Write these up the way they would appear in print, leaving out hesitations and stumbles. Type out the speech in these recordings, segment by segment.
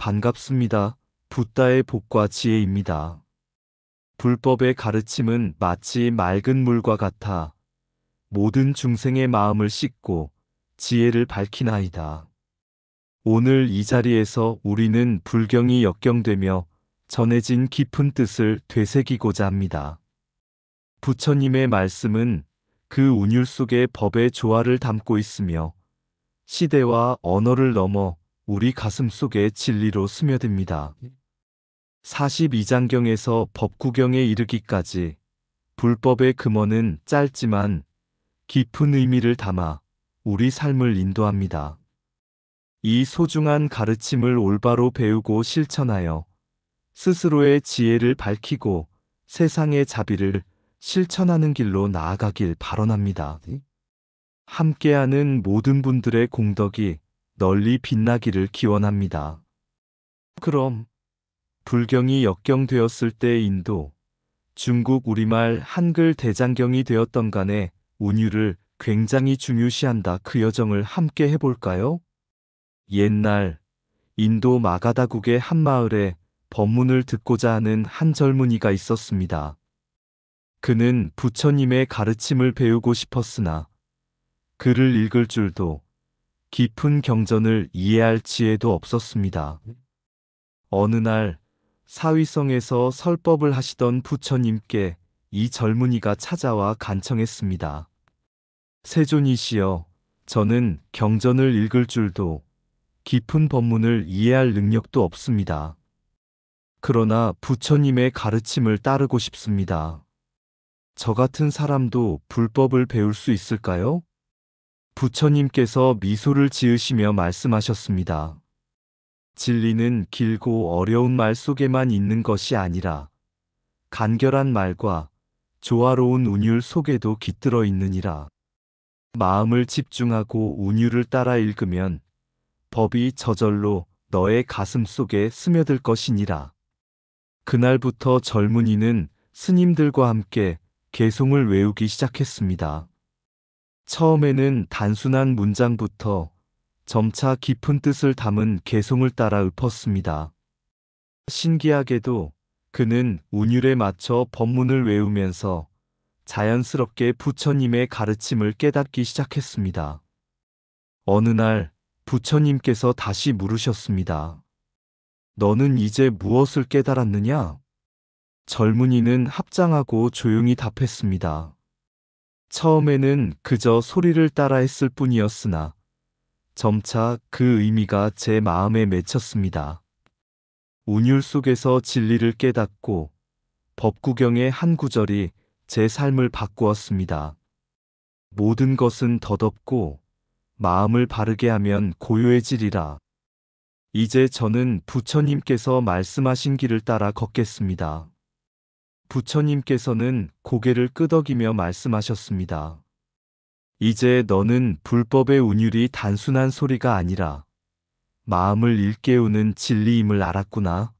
반갑습니다. 붓다의 복과 지혜입니다. 불법의 가르침은 마치 맑은 물과 같아 모든 중생의 마음을 씻고 지혜를 밝히나이다. 오늘 이 자리에서 우리는 불경이 역경되며 전해진 깊은 뜻을 되새기고자 합니다. 부처님의 말씀은 그 운율 속에 법의 조화를 담고 있으며 시대와 언어를 넘어 우리 가슴 속에 진리로 스며듭니다. 42장경에서 법구경에 이르기까지 불법의 금원은 짧지만 깊은 의미를 담아 우리 삶을 인도합니다. 이 소중한 가르침을 올바로 배우고 실천하여 스스로의 지혜를 밝히고 세상의 자비를 실천하는 길로 나아가길 발언합니다. 함께하는 모든 분들의 공덕이 널리 빛나기를 기원합니다. 그럼 불경이 역경되었을 때의 인도, 중국 우리말 한글 대장경이 되었던 간에 운율을 굉장히 중요시한다. 그 여정을 함께 해볼까요? 옛날 인도 마가다국의 한 마을에 법문을 듣고자 하는 한 젊은이가 있었습니다. 그는 부처님의 가르침을 배우고 싶었으나 글을 읽을 줄도 깊은 경전을 이해할 지혜도 없었습니다. 어느 날 사위성에서 설법을 하시던 부처님께 이 젊은이가 찾아와 간청했습니다. 세존이시여, 저는 경전을 읽을 줄도 깊은 법문을 이해할 능력도 없습니다. 그러나 부처님의 가르침을 따르고 싶습니다. 저 같은 사람도 불법을 배울 수 있을까요? 부처님께서 미소를 지으시며 말씀하셨습니다. 진리는 길고 어려운 말 속에만 있는 것이 아니라 간결한 말과 조화로운 운율 속에도 깃들어 있느니라. 마음을 집중하고 운율을 따라 읽으면 법이 저절로 너의 가슴 속에 스며들 것이니라. 그날부터 젊은이는 스님들과 함께 개송을 외우기 시작했습니다. 처음에는 단순한 문장부터 점차 깊은 뜻을 담은 개송을 따라 읊었습니다. 신기하게도 그는 운율에 맞춰 법문을 외우면서 자연스럽게 부처님의 가르침을 깨닫기 시작했습니다. 어느 날 부처님께서 다시 물으셨습니다. 너는 이제 무엇을 깨달았느냐? 젊은이는 합장하고 조용히 답했습니다. 처음에는 그저 소리를 따라 했을 뿐이었으나 점차 그 의미가 제 마음에 맺혔습니다. 운율 속에서 진리를 깨닫고 법구경의 한 구절이 제 삶을 바꾸었습니다. 모든 것은 덧없고 마음을 바르게 하면 고요해지리라. 이제 저는 부처님께서 말씀하신 길을 따라 걷겠습니다. 부처님께서는 고개를 끄덕이며 말씀하셨습니다. 이제 너는 불법의 운율이 단순한 소리가 아니라 마음을 일깨우는 진리임을 알았구나.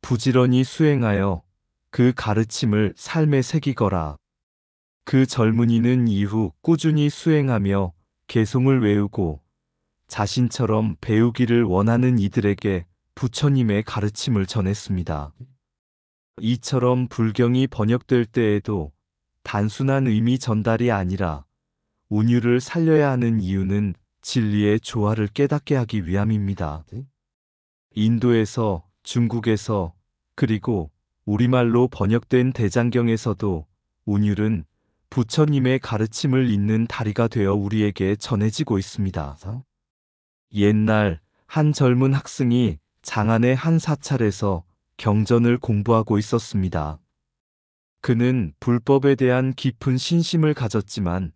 부지런히 수행하여 그 가르침을 삶에 새기거라. 그 젊은이는 이후 꾸준히 수행하며 개송을 외우고 자신처럼 배우기를 원하는 이들에게 부처님의 가르침을 전했습니다. 이처럼 불경이 번역될 때에도 단순한 의미 전달이 아니라 운율을 살려야 하는 이유는 진리의 조화를 깨닫게 하기 위함입니다. 인도에서, 중국에서, 그리고 우리말로 번역된 대장경에서도 운율은 부처님의 가르침을 잇는 다리가 되어 우리에게 전해지고 있습니다. 옛날 한 젊은 학생이 장안의 한 사찰에서 경전을 공부하고 있었습니다. 그는 불법에 대한 깊은 신심을 가졌지만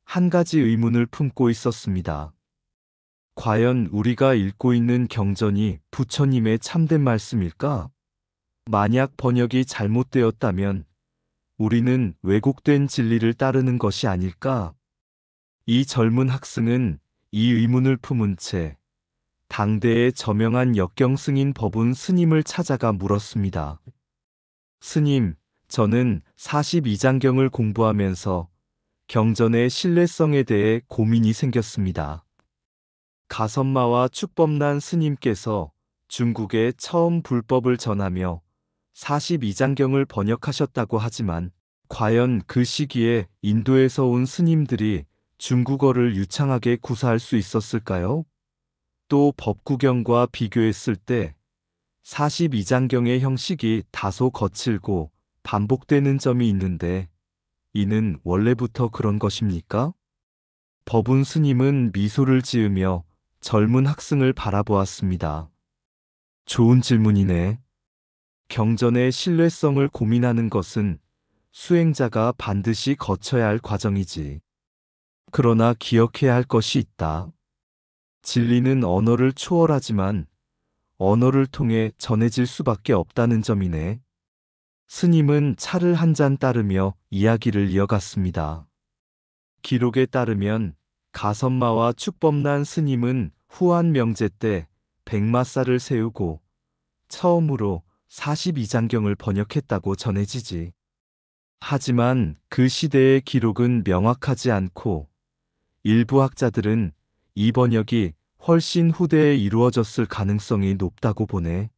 한 가지 의문을 품고 있었습니다. 과연 우리가 읽고 있는 경전이 부처님의 참된 말씀일까? 만약 번역이 잘못되었다면 우리는 왜곡된 진리를 따르는 것이 아닐까? 이 젊은 학생은 이 의문을 품은 채 당대의 저명한 역경승인 법운 스님을 찾아가 물었습니다. 스님, 저는 42장경을 공부하면서 경전의 신뢰성에 대해 고민이 생겼습니다. 가선마와 축법난 스님께서 중국에 처음 불법을 전하며 42장경을 번역하셨다고 하지만 과연 그 시기에 인도에서 온 스님들이 중국어를 유창하게 구사할 수 있었을까요? 또 법구경과 비교했을 때 42장경의 형식이 다소 거칠고 반복되는 점이 있는데 이는 원래부터 그런 것입니까? 법운 스님은 미소를 지으며 젊은 학생을 바라보았습니다. 좋은 질문이네. 경전의 신뢰성을 고민하는 것은 수행자가 반드시 거쳐야 할 과정이지. 그러나 기억해야 할 것이 있다. 진리는 언어를 초월하지만 언어를 통해 전해질 수밖에 없다는 점이네. 스님은 차를 한 잔 따르며 이야기를 이어갔습니다. 기록에 따르면 가선마와 축법난 스님은 후한 명제 때 백마사를 세우고 처음으로 42장경을 번역했다고 전해지지. 하지만 그 시대의 기록은 명확하지 않고 일부 학자들은 이 번역이 훨씬 후대에 이루어졌을 가능성이 높다고 보네.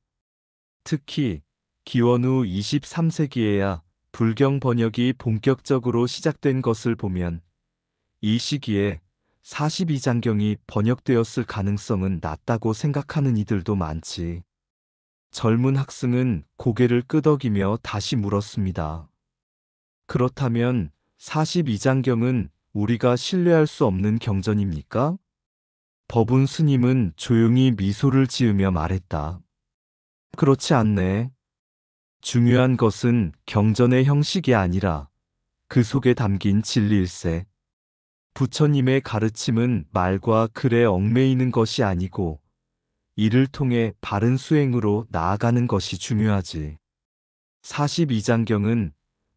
특히 기원후 23세기에야 불경 번역이 본격적으로 시작된 것을 보면 이 시기에 42장경이 번역되었을 가능성은 낮다고 생각하는 이들도 많지. 젊은 학생은 고개를 끄덕이며 다시 물었습니다. 그렇다면 42장경은 우리가 신뢰할 수 없는 경전입니까? 법운 스님은 조용히 미소를 지으며 말했다. 그렇지 않네. 중요한 것은 경전의 형식이 아니라 그 속에 담긴 진리일세. 부처님의 가르침은 말과 글에 얽매이는 것이 아니고 이를 통해 바른 수행으로 나아가는 것이 중요하지. 42장경은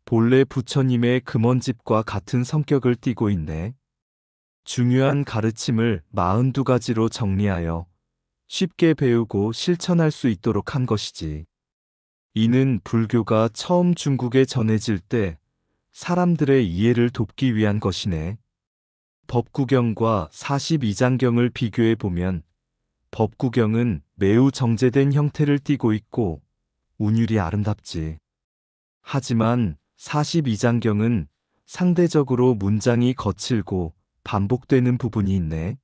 본래 부처님의 금원집과 같은 성격을 띠고 있네. 중요한 가르침을 42가지로 정리하여 쉽게 배우고 실천할 수 있도록 한 것이지. 이는 불교가 처음 중국에 전해질 때 사람들의 이해를 돕기 위한 것이네. 법구경과 42장경을 비교해 보면 법구경은 매우 정제된 형태를 띠고 있고 운율이 아름답지. 하지만 42장경은 상대적으로 문장이 거칠고 반복되는 부분이 있네.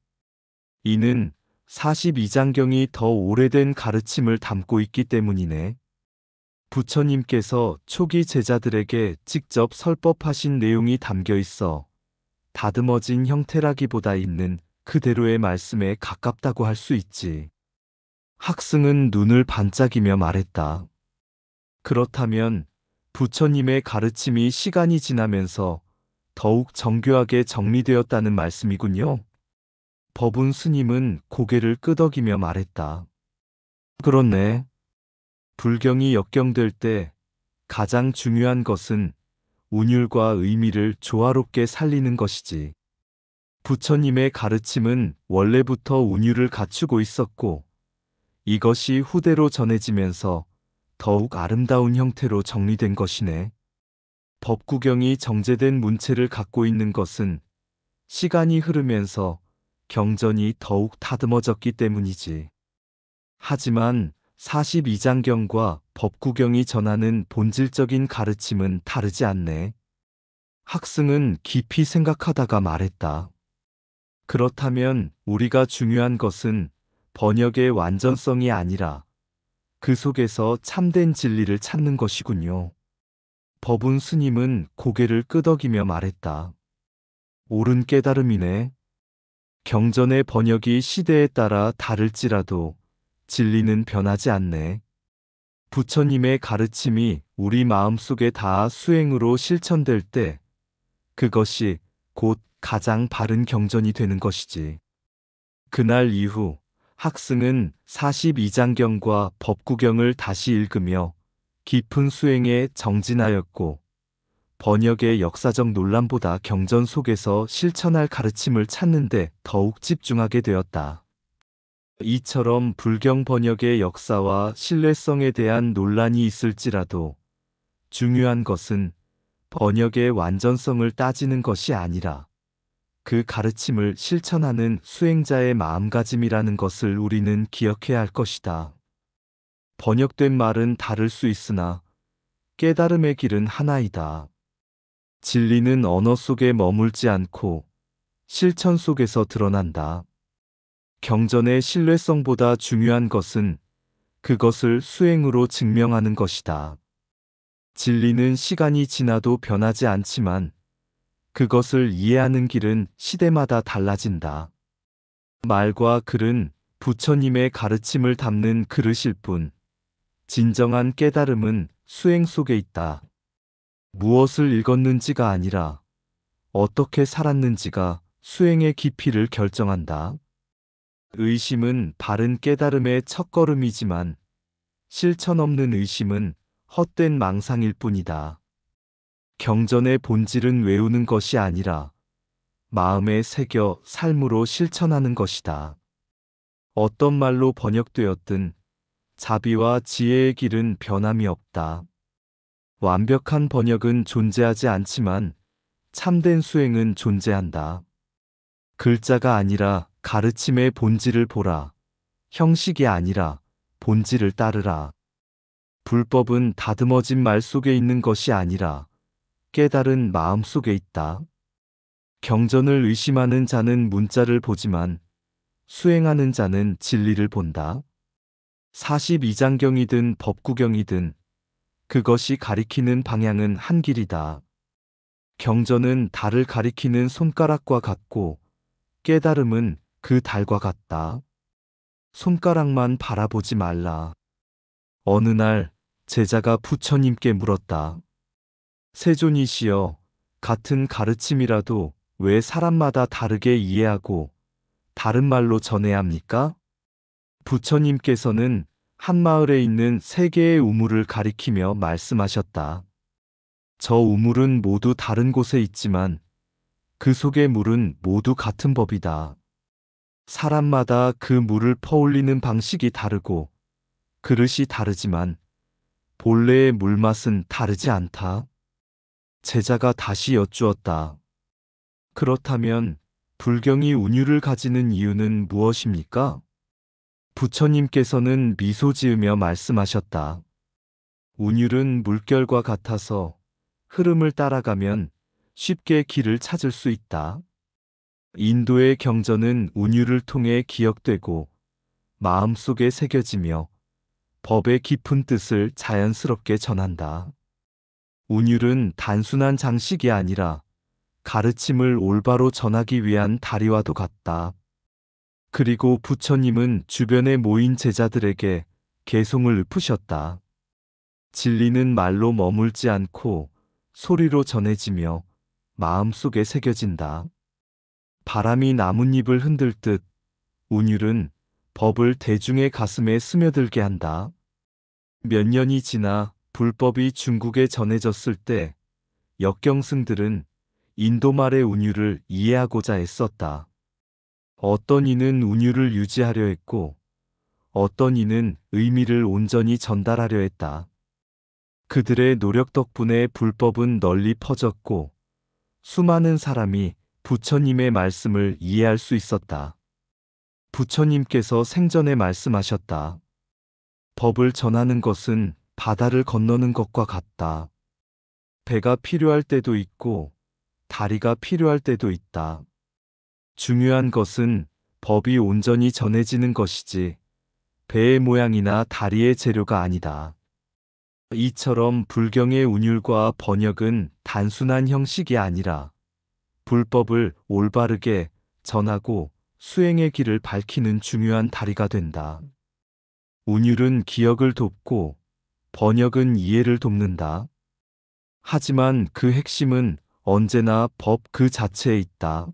이는 42장경이 더 오래된 가르침을 담고 있기 때문이네. 부처님께서 초기 제자들에게 직접 설법하신 내용이 담겨 있어 다듬어진 형태라기보다 있는 그대로의 말씀에 가깝다고 할 수 있지. 학승은 눈을 반짝이며 말했다. 그렇다면 부처님의 가르침이 시간이 지나면서 더욱 정교하게 정리되었다는 말씀이군요. 법운 스님은 고개를 끄덕이며 말했다. 그렇네. 불경이 역경될 때 가장 중요한 것은 운율과 의미를 조화롭게 살리는 것이지. 부처님의 가르침은 원래부터 운율을 갖추고 있었고 이것이 후대로 전해지면서 더욱 아름다운 형태로 정리된 것이네. 법구경이 정제된 문체를 갖고 있는 것은 시간이 흐르면서 경전이 더욱 다듬어졌기 때문이지. 하지만 42장경과 법구경이 전하는 본질적인 가르침은 다르지 않네. 학승은 깊이 생각하다가 말했다. 그렇다면 우리가 중요한 것은 번역의 완전성이 아니라 그 속에서 참된 진리를 찾는 것이군요. 법운 스님은 고개를 끄덕이며 말했다. 옳은 깨달음이네. 경전의 번역이 시대에 따라 다를지라도 진리는 변하지 않네. 부처님의 가르침이 우리 마음속에 닿아 수행으로 실천될 때 그것이 곧 가장 바른 경전이 되는 것이지. 그날 이후 학승은 42장경과 법구경을 다시 읽으며 깊은 수행에 정진하였고 번역의 역사적 논란보다 경전 속에서 실천할 가르침을 찾는 데 더욱 집중하게 되었다. 이처럼 불경 번역의 역사와 신뢰성에 대한 논란이 있을지라도 중요한 것은 번역의 완전성을 따지는 것이 아니라 그 가르침을 실천하는 수행자의 마음가짐이라는 것을 우리는 기억해야 할 것이다. 번역된 말은 다를 수 있으나 깨달음의 길은 하나이다. 진리는 언어 속에 머물지 않고 실천 속에서 드러난다. 경전의 신뢰성보다 중요한 것은 그것을 수행으로 증명하는 것이다. 진리는 시간이 지나도 변하지 않지만 그것을 이해하는 길은 시대마다 달라진다. 말과 글은 부처님의 가르침을 담는 그릇일 뿐, 진정한 깨달음은 수행 속에 있다. 무엇을 읽었는지가 아니라 어떻게 살았는지가 수행의 깊이를 결정한다. 의심은 바른 깨달음의 첫걸음이지만 실천 없는 의심은 헛된 망상일 뿐이다. 경전의 본질은 외우는 것이 아니라 마음에 새겨 삶으로 실천하는 것이다. 어떤 말로 번역되었든 자비와 지혜의 길은 변함이 없다. 완벽한 번역은 존재하지 않지만 참된 수행은 존재한다. 글자가 아니라 가르침의 본질을 보라. 형식이 아니라 본질을 따르라. 불법은 다듬어진 말 속에 있는 것이 아니라 깨달은 마음 속에 있다. 경전을 의심하는 자는 문자를 보지만 수행하는 자는 진리를 본다. 42장경이든 법구경이든 그것이 가리키는 방향은 한 길이다. 경전은 달을 가리키는 손가락과 같고 깨달음은 그 달과 같다. 손가락만 바라보지 말라. 어느 날 제자가 부처님께 물었다. 세존이시여, 같은 가르침이라도 왜 사람마다 다르게 이해하고 다른 말로 전해야 합니까? 부처님께서는 한 마을에 있는 세 개의 우물을 가리키며 말씀하셨다. 저 우물은 모두 다른 곳에 있지만 그 속의 물은 모두 같은 법이다. 사람마다 그 물을 퍼올리는 방식이 다르고 그릇이 다르지만 본래의 물맛은 다르지 않다. 제자가 다시 여쭈었다. 그렇다면 불경이 운율을 가지는 이유는 무엇입니까? 부처님께서는 미소 지으며 말씀하셨다. 운율은 물결과 같아서 흐름을 따라가면 쉽게 길을 찾을 수 있다. 인도의 경전은 운율을 통해 기억되고 마음속에 새겨지며 법의 깊은 뜻을 자연스럽게 전한다. 운율은 단순한 장식이 아니라 가르침을 올바로 전하기 위한 다리와도 같다. 그리고 부처님은 주변에 모인 제자들에게 개송을 읊으셨다. 진리는 말로 머물지 않고 소리로 전해지며 마음속에 새겨진다. 바람이 나뭇잎을 흔들 듯 운율은 법을 대중의 가슴에 스며들게 한다. 몇 년이 지나 불법이 중국에 전해졌을 때 역경승들은 인도말의 운율을 이해하고자 애썼다. 어떤 이는 운율을 유지하려 했고 어떤 이는 의미를 온전히 전달하려 했다. 그들의 노력 덕분에 불법은 널리 퍼졌고 수많은 사람이 부처님의 말씀을 이해할 수 있었다. 부처님께서 생전에 말씀하셨다. 법을 전하는 것은 바다를 건너는 것과 같다. 배가 필요할 때도 있고 다리가 필요할 때도 있다. 중요한 것은 법이 온전히 전해지는 것이지 배의 모양이나 다리의 재료가 아니다. 이처럼 불경의 운율과 번역은 단순한 형식이 아니라 불법을 올바르게 전하고 수행의 길을 밝히는 중요한 다리가 된다. 운율은 기억을 돕고 번역은 이해를 돕는다. 하지만 그 핵심은 언제나 법 그 자체에 있다.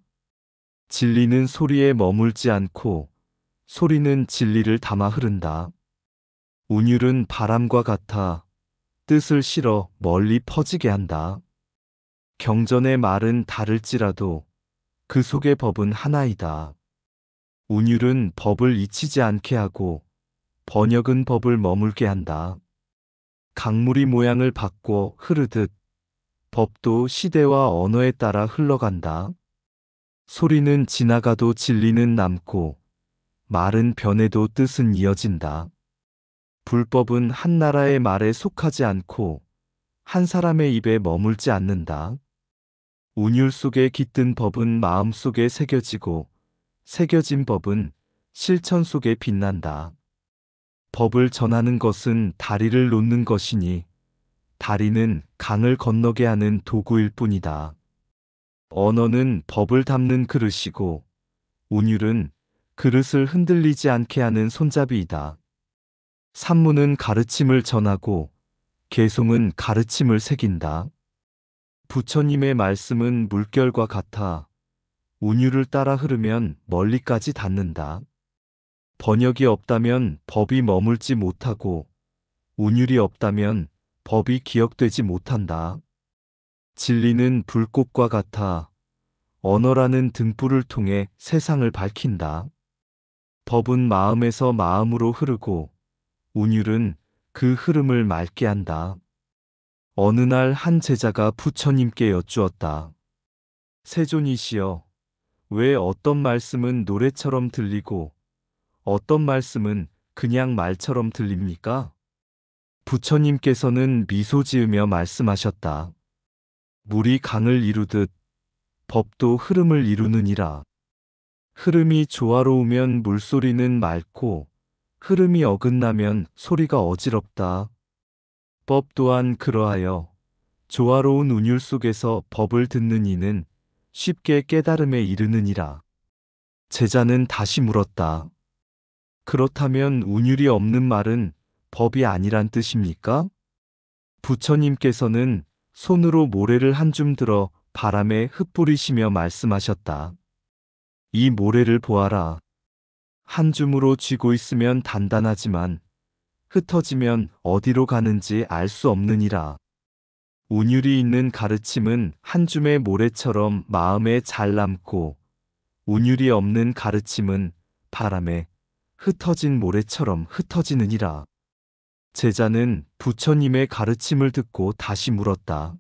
진리는 소리에 머물지 않고 소리는 진리를 담아 흐른다. 운율은 바람과 같아 뜻을 실어 멀리 퍼지게 한다. 경전의 말은 다를지라도 그 속의 법은 하나이다. 운율은 법을 잊히지 않게 하고 번역은 법을 머물게 한다. 강물이 모양을 바꿔 흐르듯 법도 시대와 언어에 따라 흘러간다. 소리는 지나가도 진리는 남고 말은 변해도 뜻은 이어진다. 불법은 한 나라의 말에 속하지 않고 한 사람의 입에 머물지 않는다. 운율 속에 깃든 법은 마음 속에 새겨지고 새겨진 법은 실천 속에 빛난다. 법을 전하는 것은 다리를 놓는 것이니 다리는 강을 건너게 하는 도구일 뿐이다. 언어는 법을 담는 그릇이고 운율은 그릇을 흔들리지 않게 하는 손잡이이다. 산문은 가르침을 전하고 개송은 가르침을 새긴다. 부처님의 말씀은 물결과 같아 운율을 따라 흐르면 멀리까지 닿는다. 번역이 없다면 법이 머물지 못하고 운율이 없다면 법이 기억되지 못한다. 진리는 불꽃과 같아 언어라는 등불을 통해 세상을 밝힌다. 법은 마음에서 마음으로 흐르고 운율은 그 흐름을 맑게 한다. 어느 날 한 제자가 부처님께 여쭈었다. 세존이시여, 왜 어떤 말씀은 노래처럼 들리고 어떤 말씀은 그냥 말처럼 들립니까? 부처님께서는 미소 지으며 말씀하셨다. 물이 강을 이루듯 법도 흐름을 이루느니라. 흐름이 조화로우면 물소리는 맑고 흐름이 어긋나면 소리가 어지럽다. 법 또한 그러하여 조화로운 운율 속에서 법을 듣는 이는 쉽게 깨달음에 이르느니라. 제자는 다시 물었다. 그렇다면 운율이 없는 말은 법이 아니란 뜻입니까? 부처님께서는 손으로 모래를 한 줌 들어 바람에 흩뿌리시며 말씀하셨다. 이 모래를 보아라. 한 줌으로 쥐고 있으면 단단하지만 흩어지면 어디로 가는지 알 수 없느니라. 운율이 있는 가르침은 한 줌의 모래처럼 마음에 잘 남고 운율이 없는 가르침은 바람에 흩어진 모래처럼 흩어지느니라. 제자는 부처님의 가르침을 듣고 다시 물었다.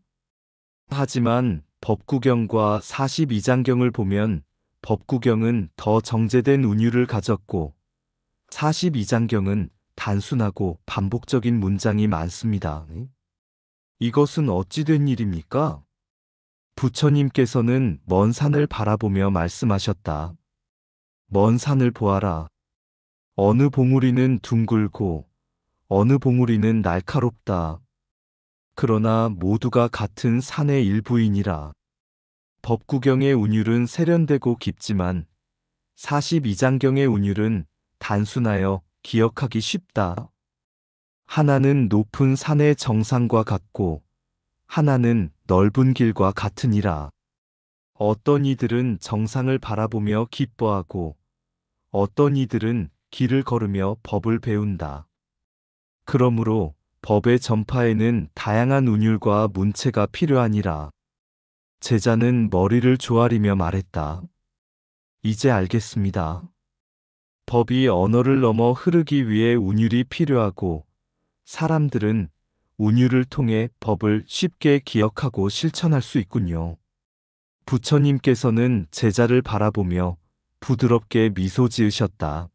하지만 법구경과 42장경을 보면 법구경은 더 정제된 운율을 가졌고 42장경은 단순하고 반복적인 문장이 많습니다. 이것은 어찌 된 일입니까? 부처님께서는 먼 산을 바라보며 말씀하셨다. 먼 산을 보아라. 어느 봉우리는 둥글고 어느 봉우리는 날카롭다. 그러나 모두가 같은 산의 일부이니라. 법구경의 운율은 세련되고 깊지만 42장경의 운율은 단순하여 기억하기 쉽다. 하나는 높은 산의 정상과 같고 하나는 넓은 길과 같으니라. 어떤 이들은 정상을 바라보며 기뻐하고 어떤 이들은 길을 걸으며 법을 배운다. 그러므로 법의 전파에는 다양한 운율과 문체가 필요하니라. 제자는 머리를 조아리며 말했다. 이제 알겠습니다. 법이 언어를 넘어 흐르기 위해 운율이 필요하고 사람들은 운율을 통해 법을 쉽게 기억하고 실천할 수 있군요. 부처님께서는 제자를 바라보며 부드럽게 미소 지으셨다.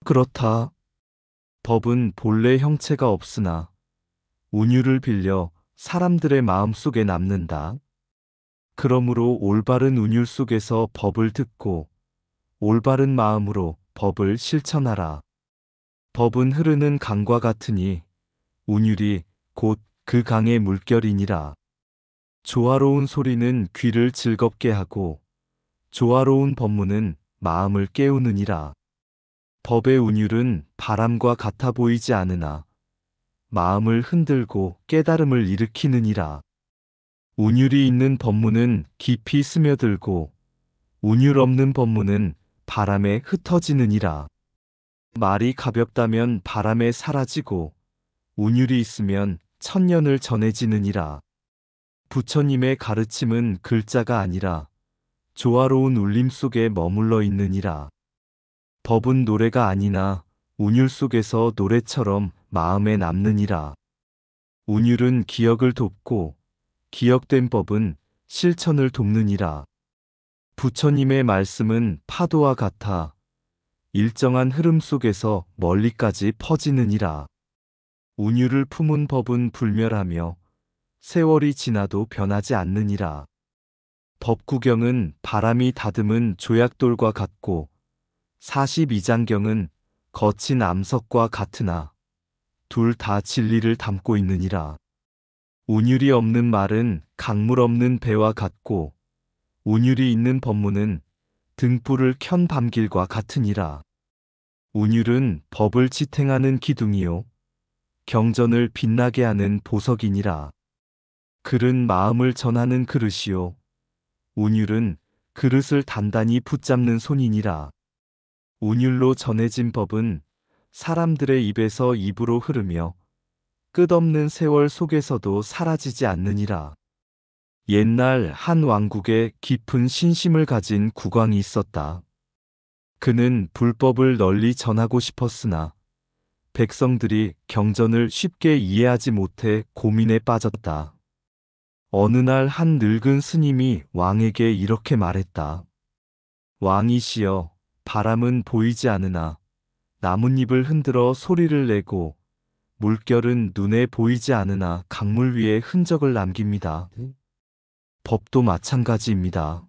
그렇다. 법은 본래 형체가 없으나 운율을 빌려 사람들의 마음 속에 남는다. 그러므로 올바른 운율 속에서 법을 듣고 올바른 마음으로 법을 실천하라. 법은 흐르는 강과 같으니 운율이 곧 그 강의 물결이니라. 조화로운 소리는 귀를 즐겁게 하고 조화로운 법문은 마음을 깨우느니라. 법의 운율은 바람과 같아 보이지 않으나 마음을 흔들고 깨달음을 일으키느니라. 운율이 있는 법문은 깊이 스며들고 운율 없는 법문은 바람에 흩어지느니라. 말이 가볍다면 바람에 사라지고 운율이 있으면 천년을 전해지느니라. 부처님의 가르침은 글자가 아니라 조화로운 울림 속에 머물러 있느니라. 법은 노래가 아니나 운율 속에서 노래처럼 마음에 남느니라. 운율은 기억을 돕고 기억된 법은 실천을 돕느니라. 부처님의 말씀은 파도와 같아 일정한 흐름 속에서 멀리까지 퍼지느니라. 운율을 품은 법은 불멸하며 세월이 지나도 변하지 않느니라. 법구경은 바람이 다듬은 조약돌과 같고 42장경은 거친 암석과 같으나 둘 다 진리를 담고 있느니라. 운율이 없는 말은 강물 없는 배와 같고 운율이 있는 법문은 등불을 켠 밤길과 같으니라. 운율은 법을 지탱하는 기둥이요 경전을 빛나게 하는 보석이니라. 글은 마음을 전하는 그릇이요 운율은 그릇을 단단히 붙잡는 손이니라. 운율로 전해진 법은 사람들의 입에서 입으로 흐르며 끝없는 세월 속에서도 사라지지 않느니라. 옛날 한 왕국에 깊은 신심을 가진 국왕이 있었다. 그는 불법을 널리 전하고 싶었으나 백성들이 경전을 쉽게 이해하지 못해 고민에 빠졌다. 어느 날 한 늙은 스님이 왕에게 이렇게 말했다. 왕이시여, 바람은 보이지 않으나 나뭇잎을 흔들어 소리를 내고 물결은 눈에 보이지 않으나 강물 위에 흔적을 남깁니다. 법도 마찬가지입니다.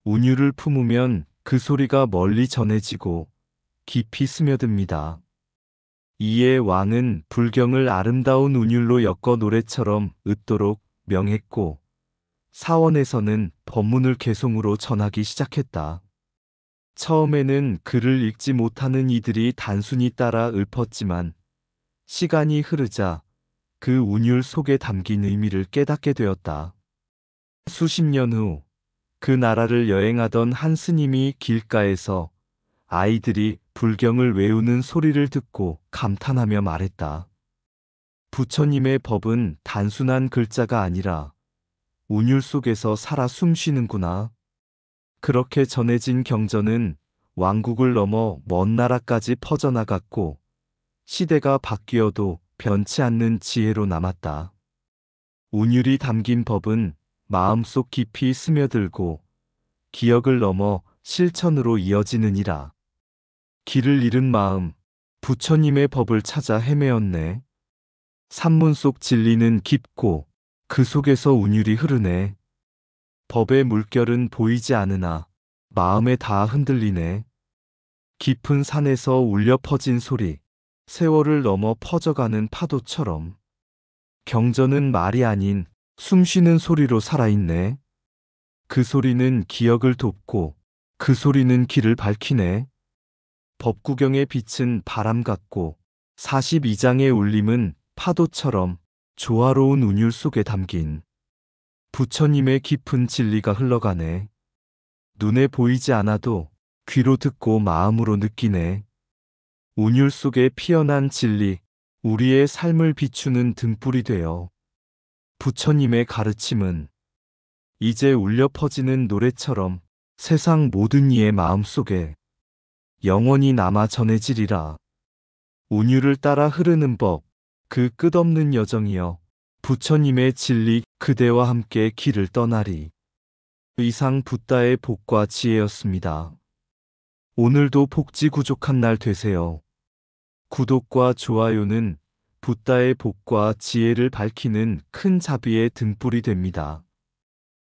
운율을 품으면 그 소리가 멀리 전해지고 깊이 스며듭니다. 이에 왕은 불경을 아름다운 운율로 엮어 노래처럼 으도록 명했고 사원에서는 법문을 개송으로 전하기 시작했다. 처음에는 글을 읽지 못하는 이들이 단순히 따라 읊었지만 시간이 흐르자 그 운율 속에 담긴 의미를 깨닫게 되었다. 수십 년 후 그 나라를 여행하던 한 스님이 길가에서 아이들이 불경을 외우는 소리를 듣고 감탄하며 말했다. 부처님의 법은 단순한 글자가 아니라 운율 속에서 살아 숨쉬는구나. 그렇게 전해진 경전은 왕국을 넘어 먼 나라까지 퍼져나갔고 시대가 바뀌어도 변치 않는 지혜로 남았다. 운율이 담긴 법은 마음속 깊이 스며들고 기억을 넘어 실천으로 이어지느니라. 길을 잃은 마음, 부처님의 법을 찾아 헤매었네. 산문 속 진리는 깊고 그 속에서 운율이 흐르네. 법의 물결은 보이지 않으나 마음에 닿아 흔들리네. 깊은 산에서 울려 퍼진 소리, 세월을 넘어 퍼져가는 파도처럼 경전은 말이 아닌 숨쉬는 소리로 살아있네. 그 소리는 기억을 돕고 그 소리는 길을 밝히네. 법구경의 빛은 바람 같고 42장의 울림은 파도처럼 조화로운 운율 속에 담긴 부처님의 깊은 진리가 흘러가네. 눈에 보이지 않아도 귀로 듣고 마음으로 느끼네. 운율 속에 피어난 진리, 우리의 삶을 비추는 등불이 되어 부처님의 가르침은 이제 울려 퍼지는 노래처럼 세상 모든 이의 마음속에 영원히 남아 전해지리라. 운율을 따라 흐르는 법, 그 끝없는 여정이여 부처님의 진리 그대와 함께 길을 떠나리. 이상 붓다의 복과 지혜였습니다. 오늘도 복지 구족한 날 되세요. 구독과 좋아요는 붓다의 복과 지혜를 밝히는 큰 자비의 등불이 됩니다.